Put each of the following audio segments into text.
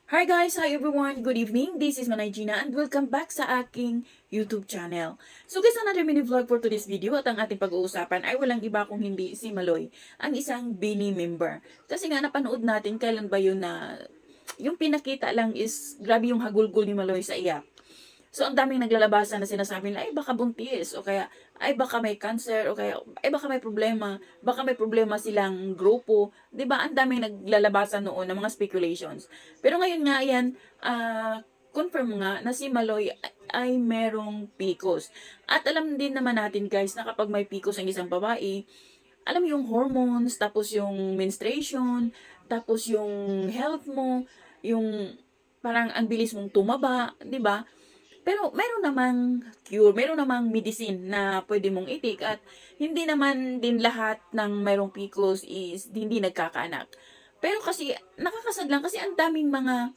Hi guys! Hi everyone! Good evening! This is Manay Gina and welcome back sa aking YouTube channel. So guys, another mini vlog for today's video at ang ating pag-uusapan ay walang iba kung hindi si Maloy, ang isang BINI member. Kasi nga napanood natin kailan ba yun na yung pinakita lang is grabe yung hagulgol ni Maloy sa iyak. So, ang daming naglalabasan na sinasabi nila, ay baka buntis, o kaya, ay baka may cancer, o kaya, ay baka may problema silang grupo. 'Di ba? Ang daming naglalabasan noon ng mga speculations. Pero ngayon nga, yan, confirm nga na si Maloy ay merong PCOS. At alam din naman natin guys na kapag may PCOS ang isang babae, alam mo yung hormones, tapos yung menstruation, tapos yung health mo, yung parang ang bilis mong tumaba, 'di ba? Pero meron namang cure, meron namang medicine na pwede mong itik at hindi naman din lahat ng mayroong PCOS is hindi nagkakaanak. Pero kasi nakakasadlang kasi ang daming mga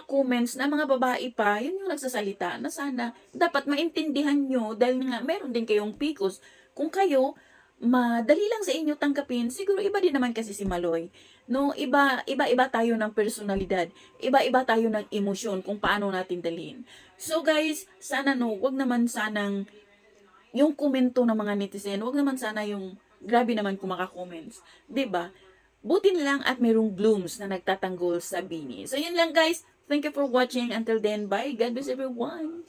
comments na mga babae pa, yun yung nagsasalita na sana dapat maintindihan nyo dahil nga meron din kayong PCOS. Kung kayo, madali lang sa inyo tanggapin, siguro iba din naman kasi si Maloy. No, iba tayo ng personalidad, iba-iba tayo ng emosyon kung paano natin dalhin. So guys, sana no, wag naman sanang yung komento ng mga netizen, wag naman sana yung grabe naman kung maka-comments, 'di ba? Buti na lang at mayroong blooms na nagtatanggol sa bini. So yun lang guys. Thank you for watching. Until then, bye. God bless everyone.